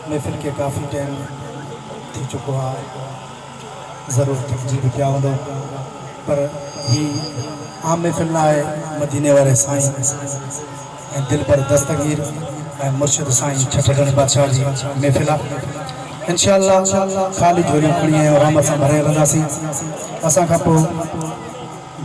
महफ़िल के काफ़ी टाइम थी चुको है, ज़रूर तकजीब क्या होंदो पर ही आम महफ़िल ना है मदीने वाले साईं ऐं दिल पर दस्तगीर ऐं मुर्शिद साईं छठगढ़ बादशाह जी महफ़िल आहे। इंशाअल्लाह खाली झोलियूं खणी ऐं रहमत सां भरे हलंदासीं। असां खां पोइ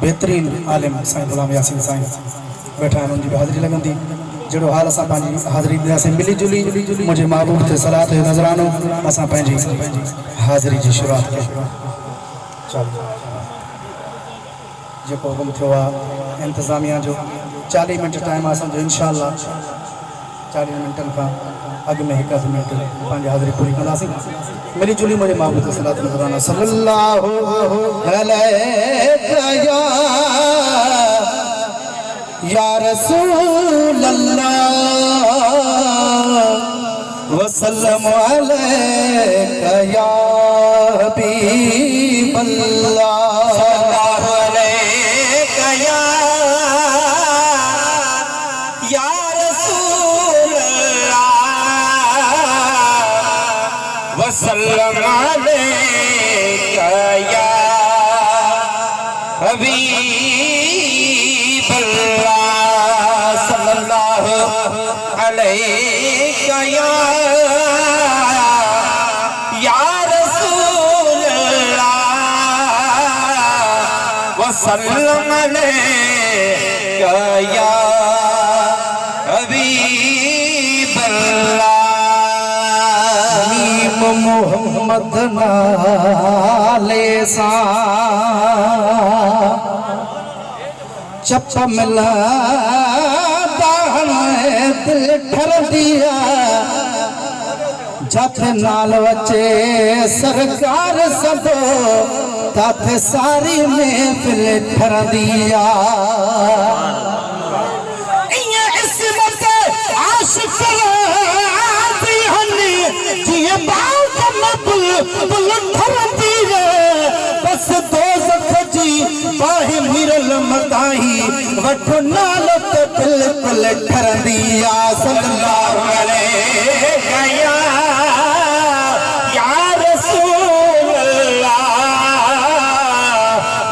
बेहतरीन आलिम साईं गुलाम यासीन साईं बैठा आहिनि, उनकी भी हाज़िरी लगंदी। जड़ो हाल असां पंहिंजी हाज़िरी ॾींदासीं मिली जुली मुंहिंजे महबूब ते सलात जो नज़रानो असां पंहिंजी हाज़िरी जी शुरुआत कयूं। चलो जेको हुकुम थियो आहे इंतज़ामिया जो 40 मिनट टाइम आहे असांजो। इंशाअल्लाह 40 मिनटनि खां अॻु में हिकु अधु मिनट पंहिंजी हाज़िरी पूरी कंदासीं। मिली जुली मुंहिंजे महबूब ते सलात नज़रानो सल्लल्लाहु अलैहि या रसूल अल्लाह वसल्लम अलैका या हबीब अल्लाह सल्लल्लाहु अलैका या रसूल अल्लाह वसल्लम अलैका या हबीब अल्लाह अलैका या रसूल अल्लाह वसल्लम अलैका या हबीब अल्लाह। मोहम्मद नाले सां चप मिला दिल ठर दिया जाथे नाल वचे सरकार सदो ताथे सारी महफिल ठर दिया। इसमत आशिक जिए बात बुल ठर दिया बस दोज़ख जी बाहि मिरल मदाही वठो नालो तो बिल्कुल ठर दिया। सल्लल्लाहु अलैहि या रसूल अल्लाह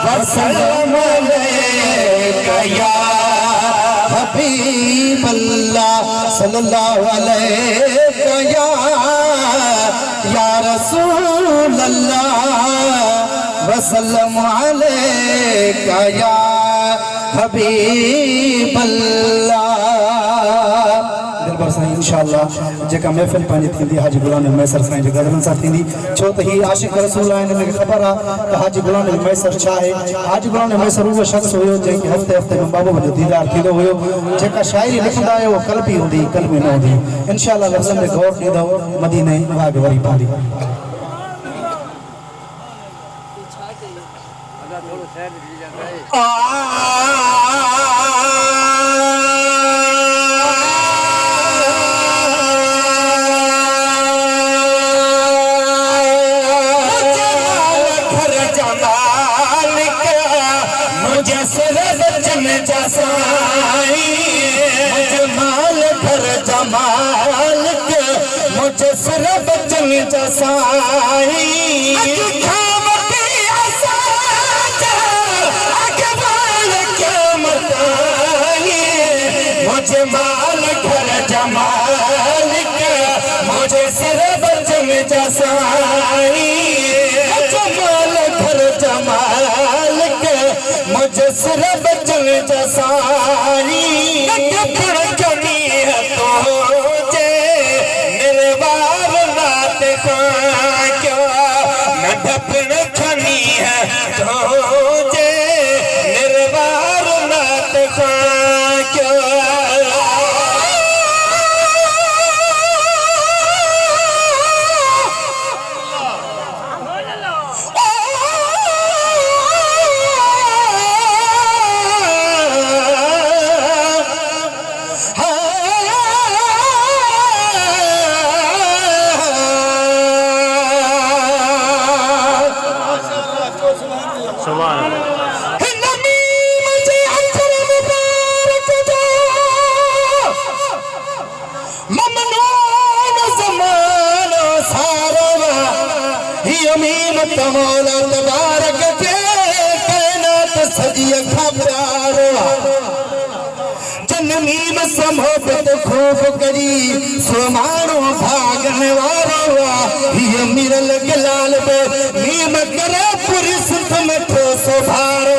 वसल्लम अलैका या हबीब अल्लाह सल्लल्लाहु अलैहि या रसूल अल्लाह वसल्लम अलैका या हबीब अल्लाह। दिलबर साईं इंशाअल्लाह जेका महफिल पंहिंजी थींदी हाजी गुलाम मैसर साईं जे गदरनि सां थींदी, छो त ही आशिक रसूल आहिनि। हिनखे ख़बर आहे त हाजी गुलाम मैसर छा आहे। हाजी गुलाम मैसर उहो शख़्स हुयो जंहिंखे हफ़्ते हफ़्ते में बाबा जो दीदार थींदो हुयो। जेका शाइरी लिखंदा हुयो उहो कल्बी हूंदी, कल्बी न हूंदी। इंशाअल्लाह लफ़्ज़नि में गौर ॾींदव मदीने वाग वरी पवंदी। मुझे सिर बचन जसाई मुझे माल घर जमाल मुझे सिर बचन जसाई माल घर जमाल मुझे सिर बचन जसाई अमीम तमौला तबारक के कायनात सजी अखा प्यारो जनमीम समोबत खूब करी सुमारो भागने वारो ये मिरल गलाल बे मीम करे पूरी सुत में ठोसो भारो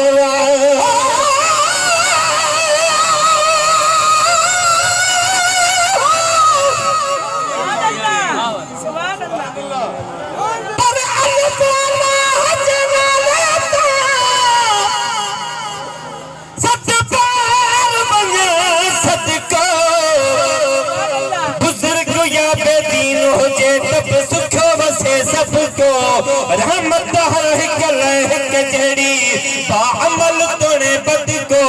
सबको रहमत हर कजड़ी बामल तोड़े बद को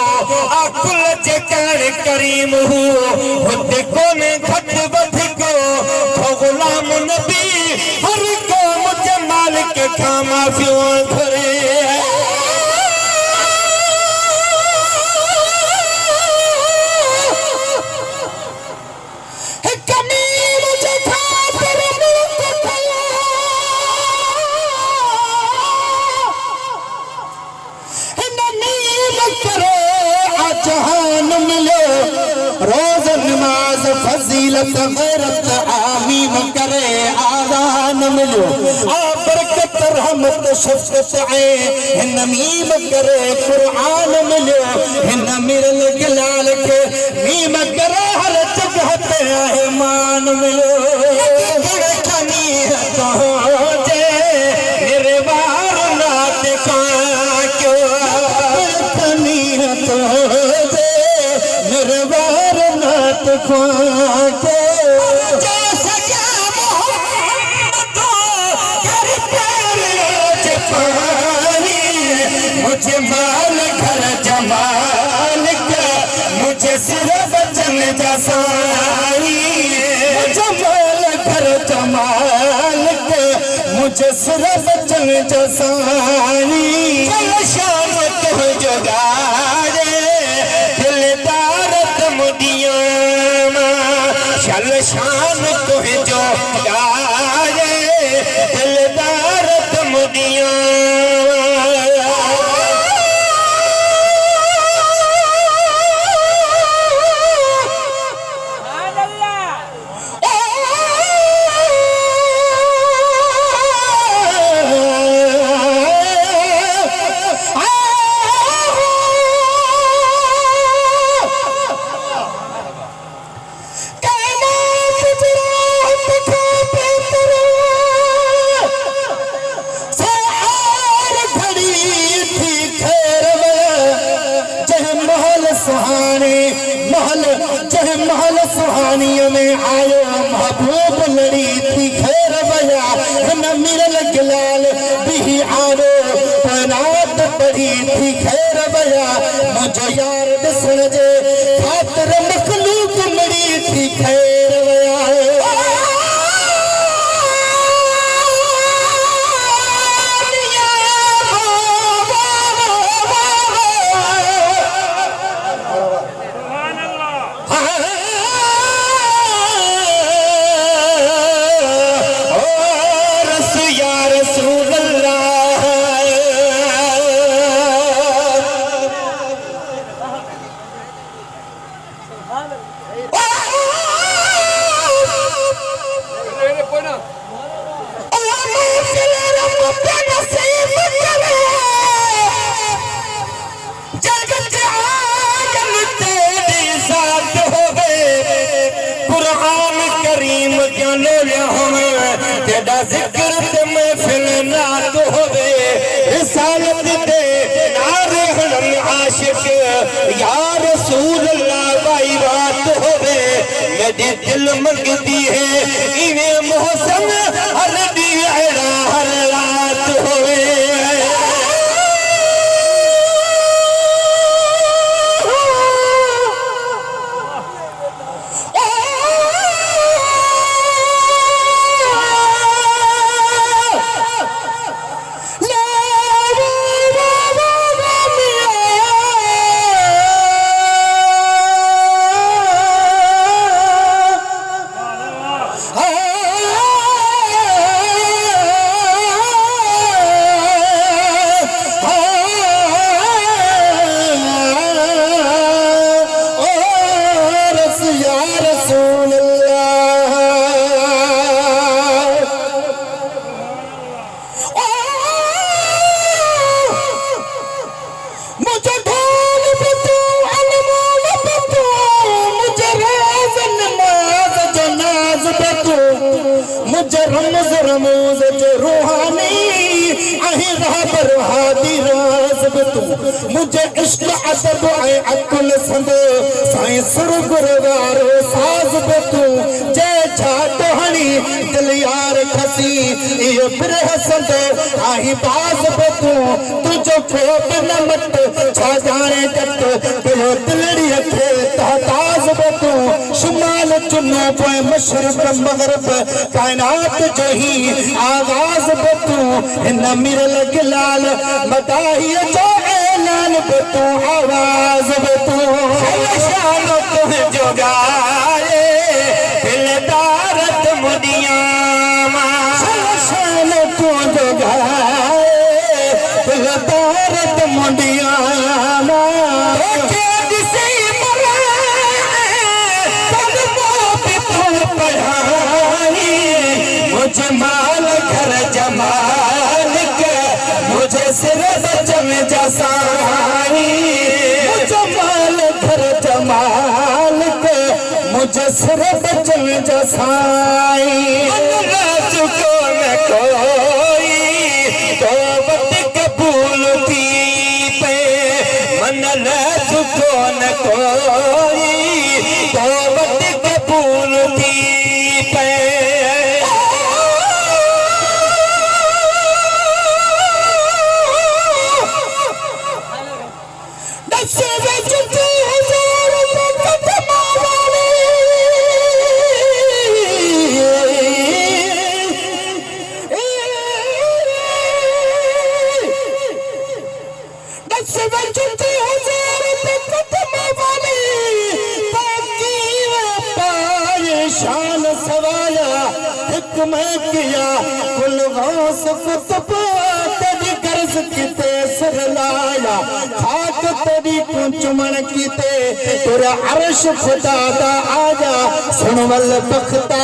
आकुल चकर करीम होते कोने घट बद को गुलाम नबी हर को मुझे मालिक खामा क्यों घरे रोज नमाज फजीलत गैरत आमीम करे आज़ान मिलो बरकत रहमत शफ़क़त है नमीम करे कुरान मिलो मिरल गलाल के मीम करे हर जगह पे रहमान मिलो मुझे माल घर जमाल का मुझे सिर बचन जसाई मुझे माल घर जमाल का मुझे सिर बचन जसाई चल शाम तुह जुगारे दिलदार तमुदिया चल शाम तुह जुगारे दिलदार तमुदिया महल सुहानियों में आयो महबूब लड़ी थी खैर बया न मिरल गलाल भी आरो पनात पड़ी थी खैर बया मुझे यार सुन जे खातिर मखलूक मरी थी खैर बया जिक्र ते महफिल नात होवे रिसालत दे नारे हलन आशिक या रसूल अल्लाह भाई बात होवे मेरी दिल मंगती है इन्हें मोहसन हर दी हर रात होवे मुझे रमज रमूज जो रूहानी अही रहबर हादी राज तू मुझे इश्क अदब ऐ अकुल संद साईं सुर गुरवारो साज तू जय छाट हणी दिल यार खसी ये बिरह संद आही बाज तू तुझो खोप न मत छा जाने जट कयो दिलड़ी खे ताज तू शुमाल चुनो पे मशरक मगरब कायनात जो ही आगाज तू हिन मिरल गिलाल मदाही जो ऐलान तू आवाज तू शान तू जो गाए दिलदारत मुदिया शान तू जो गाए दिलदारत मुदिया मुझे माल घर जमाल के मुझे सिर बचन जसाई मुझे माल घर जमाल के मुझे सिर बचन जसाई चुको न कोई तो बत कबूल थी पे मन चुको न कोई तो बत कबूल थी पे शान सवाया मैं किया कुल गौस कुतुब तेरी गर्ज किते सिर लाया खाक तेरी को चुमन किते तेरा अर्श खुदा दा आजा सुन वल बख्ता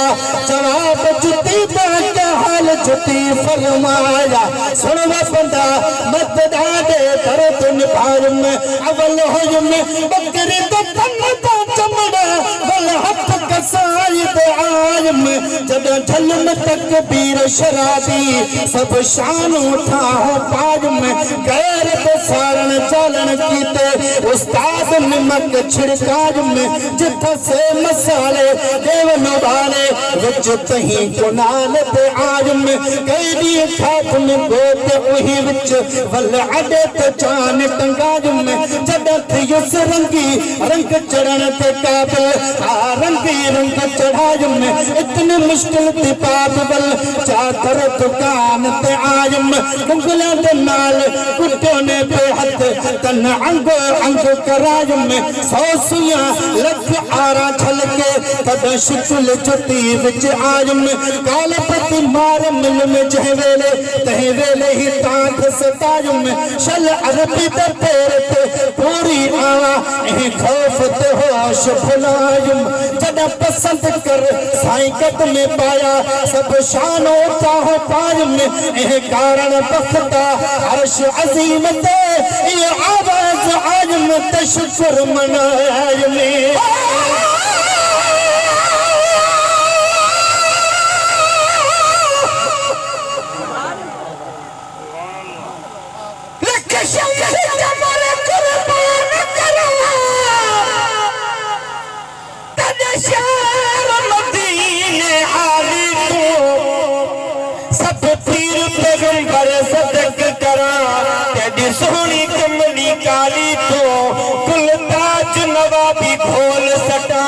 जवाब जुती बाका हाल जुती फरमाया सुन व बंदा मत दादे दर्द निभार में अवल हो में बकरी तो तन तो चमड़ा वल हथ कसाई दे आज में जब झलम तकबीर शराबी सब शान उठा हो पाज में गैर सारण चालन कीते उस्ताद निमक छिड़काज में जिथ से मसाले देवन वाले विच तही कुनाल ते आज में कैदी खात में गोत उही विच वल अडे ते चान टंगाज में जब युस रंगी रंग चढ़न ते काबिल आ रंगी रंग चढ़ाज में इतने मुश्किल ते पाप बल चादर दुकान ते आज में कुंगला दे नाल कुटियों ने पे हाथ तन अंग अंग कराज में सौसिया लख आरा छलके तद शुक्ल जुती विच आज में काले पति मार मिल में जह वेले तह वेले ही टांग सताज में शल अरबी दे पैर ते पूरी आवा ए खौफ ते होश भुलाज जदा पसंद कर साईं कद में पाया सब शान होता हो पाज में ए कारण बख्ता अर्श अजीम ते ये आवाज आज में तशक्कुर मनाज में सोनी कमली काली तो कुल ताज नवाबी खोल सटा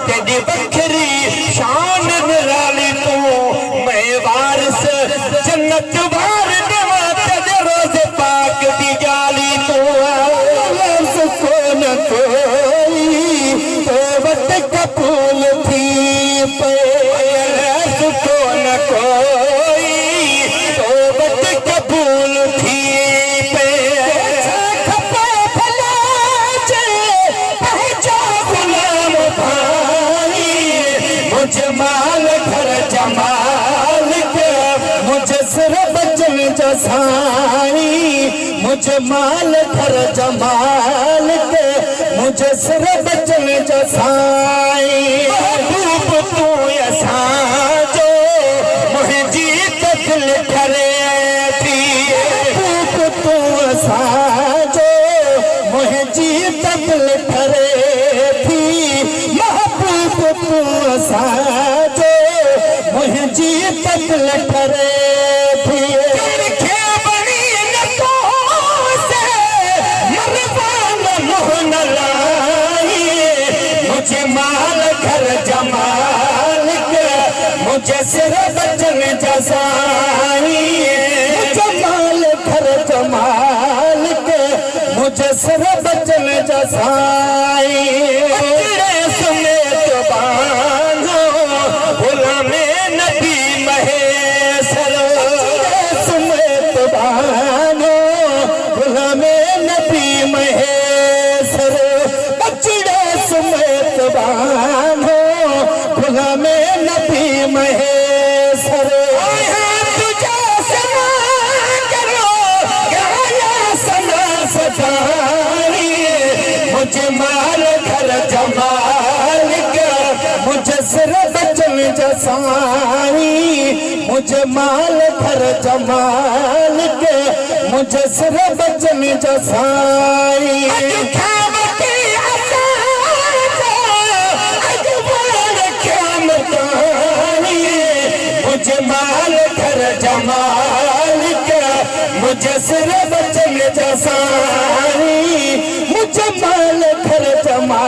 तेरी बखरी शान निराली तो मैं वारिस जन्नत वार देवा तेरे रोज़ पाक दी जाली तो लफ्ज़ को न कोई तो वट कबूल थी पे लफ्ज़ को न कोई तो वट कबूल थी जमाल घर जमाल के मुझे सिर बचन जसाई मुझे माल घर जमाल के मुझे सिर बचन जसाई रूप तू ऐसा जो साजो मुझी तबल ठरे थी महबूब तू साजो मुझी तबल ठरे थी मुझे माल घर जमाल के मुझे सिर बचन जसाई मुझे माल घर जमाल के मुझे सिर बचन जसाई समेत बांधो गुलामे नबी महेशर समेत बांधो गुलामे नबी महेशर समेत बांधो गुलामे नबी महेशर तुझे सना करो गाया सना सजाई मुझे माल घर जमाल के मुझे सिर बचन जसाई मुझे माल घर जमाल के मुझे सिर बचन जसाई मुझे माल घर जमाल के मुझे सिर बचन जसाई मुझे माल घर जमाल